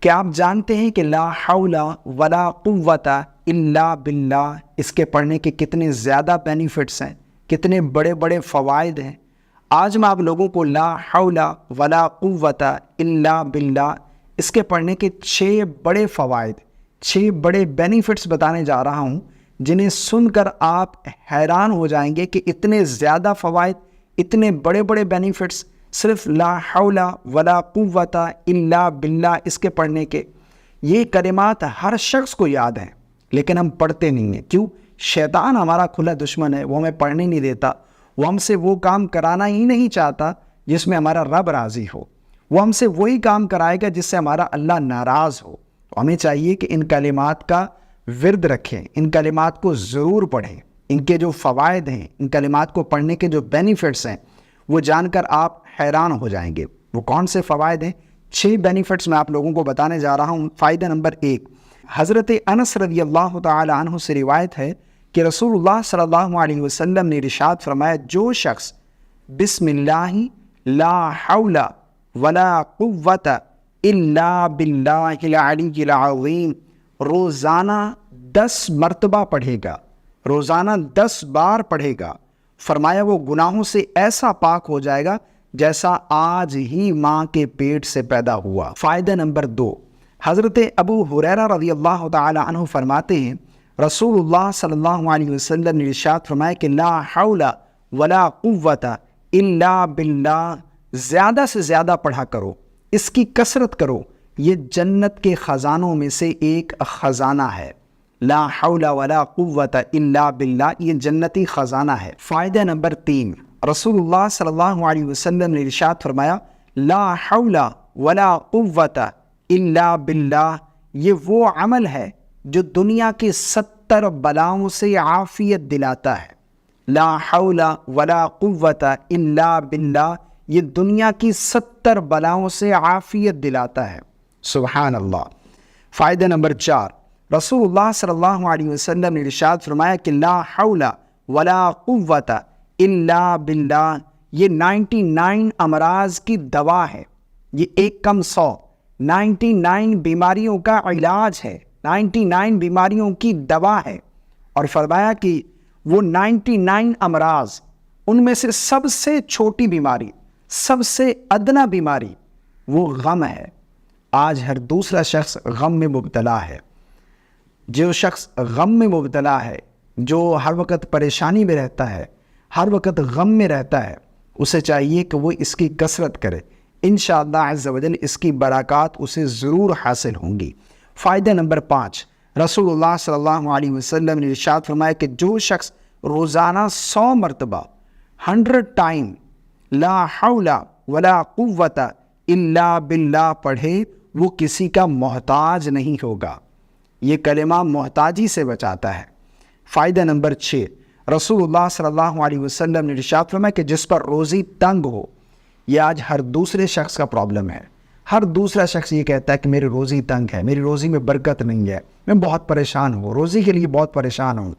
کیا آپ جانتے ہیں کہ لا حول ولا قوت الا باللہ اس کے پڑھنے کے کتنے زیادہ بینیفٹس ہیں، کتنے بڑے بڑے فوائد ہیں؟ آج میں آپ لوگوں کو لا حول ولا قوت الا باللہ اس کے پڑھنے کے 6 بڑے فوائد، 6 بڑے بینیفٹس بتانے جا رہا ہوں، جنہیں سن کر آپ حیران ہو جائیں گے کہ اتنے زیادہ فوائد، اتنے بڑے بڑے بینیفٹس صرف لا حول ولا قوت الا باللہ اس کے پڑھنے کے۔ یہ کلمات ہر شخص کو یاد ہیں لیکن ہم پڑھتے نہیں ہیں۔ کیوں؟ شیطان ہمارا کھلا دشمن ہے، وہ ہمیں پڑھنے نہیں دیتا، وہ ہم سے وہ کام کرانا ہی نہیں چاہتا جس میں ہمارا رب راضی ہو، وہ ہم سے وہی کام کرائے گا جس سے ہمارا اللہ ناراض ہو۔ تو ہمیں چاہیے کہ ان کلمات کا ورد رکھیں، ان کلمات کو ضرور پڑھیں، ان کے جو فوائد ہیں، ان کلمات کو پڑھنے کے جو بینیفٹس ہیں وہ جان کر آپ حیران ہو جائیں گے۔ وہ کون سے فوائد ہیں؟ 6 بینیفٹس میں آپ لوگوں کو بتانے جا رہا ہوں۔ فائدہ نمبر 1، حضرت انس رضی اللہ تعالی عنہ سے روایت ہے کہ رسول اللہ صلی اللہ علیہ وسلم نے ارشاد فرمایا، جو شخص بسم اللہ لا حول ولا قوت الا باللہ العلی العظیم روزانہ 10 مرتبہ پڑھے گا، روزانہ 10 بار پڑھے گا، فرمایا وہ گناہوں سے ایسا پاک ہو جائے گا جیسا آج ہی ماں کے پیٹ سے پیدا ہوا۔ فائدہ نمبر 2، حضرت ابو ہریرہ رضی اللہ تعالی عنہ فرماتے ہیں، رسول اللہ صلی اللہ علیہ وسلم نے ارشاد فرمایا کہ لا حول ولا قوت الا باللہ زیادہ سے زیادہ پڑھا کرو، اس کی کثرت کرو، یہ جنت کے خزانوں میں سے ایک خزانہ ہے۔ لا حول ولا قوت الا باللہ یہ جنتی خزانہ ہے۔ فائدہ نمبر 3، رسول اللہ صلی اللہ علیہ وسلم نے ارشاد فرمایا، لا حول ولا قوت الا باللہ یہ وہ عمل ہے جو دنیا کی 70 بلاؤں سے عافیت دلاتا ہے۔ لا حول ولا قوت الا باللہ یہ دنیا کی 70 بلاؤں سے عافیت دلاتا ہے۔ سبحان اللہ۔ فائدہ نمبر 4، رسول اللہ صلی اللہ علیہ وسلم نے ارشاد فرمایا کہ لا حول ولا قوت الا باللہ یہ 99 امراض کی دوا ہے، یہ 1 کم 100 99 بیماریوں کا علاج ہے، 99 بیماریوں کی دوا ہے۔ اور فرمایا کہ وہ 99 امراض، ان میں سے سب سے چھوٹی بیماری، سب سے ادنا بیماری وہ غم ہے۔ آج ہر دوسرا شخص غم میں مبتلا ہے۔ جو شخص غم میں مبتلا ہے، جو ہر وقت پریشانی میں رہتا ہے، ہر وقت غم میں رہتا ہے، اسے چاہیے کہ وہ اس کی کثرت کرے، انشاءاللہ عز و جل اس کی برکات اسے ضرور حاصل ہوں گی۔ فائدہ نمبر 5، رسول اللہ صلی اللہ علیہ وسلم نے ارشاد فرمایا کہ جو شخص روزانہ 100 مرتبہ 100 ٹائم لا حول ولا قوت الا باللہ پڑھے، وہ کسی کا محتاج نہیں ہوگا۔ یہ کلمہ محتاجی سے بچاتا ہے۔ فائدہ نمبر 6، رسول اللہ صلی اللہ علیہ وسلم نے ارشاد فرمایا کہ جس پر روزی تنگ ہو، یہ آج ہر دوسرے شخص کا پرابلم ہے۔ ہر دوسرا شخص یہ کہتا ہے کہ میری روزی تنگ ہے، میری روزی میں برکت نہیں ہے، میں بہت پریشان ہوں، روزی کے لیے بہت پریشان ہوں۔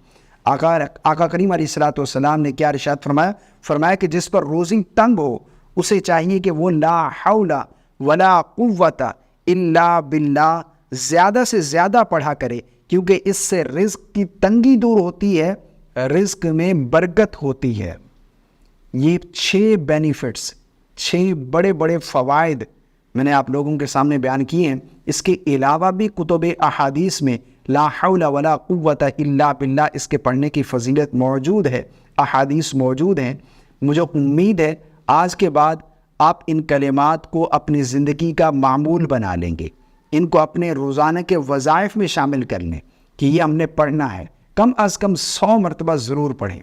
آقا کریم علیہ الصلوۃ والسلام نے کیا ارشاد فرمایا؟ فرمایا کہ جس پر روزی تنگ ہو اسے چاہیے کہ وہ لا حول ولا قوت الا باللہ زیادہ سے زیادہ پڑھا کرے، کیونکہ اس سے رزق کی تنگی دور ہوتی ہے، رزق میں برکت ہوتی ہے۔ یہ 6 بینیفٹس، 6 بڑے بڑے فوائد میں نے آپ لوگوں کے سامنے بیان کیے ہیں۔ اس کے علاوہ بھی کتب احادیث میں لا حول ولا قوت الا باللہ اس کے پڑھنے کی فضیلت موجود ہے، احادیث موجود ہیں۔ مجھے امید ہے آج کے بعد آپ ان کلمات کو اپنی زندگی کا معمول بنا لیں گے، ان کو اپنے روزانہ کے وظائف میں شامل کر لیں کہ یہ ہم نے پڑھنا ہے، کم از کم 100 مرتبہ ضرور پڑھیں۔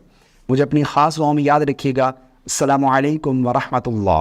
مجھے اپنی خاص دعاؤں میں یاد رکھیے گا۔ السلام علیکم ورحمۃ اللہ۔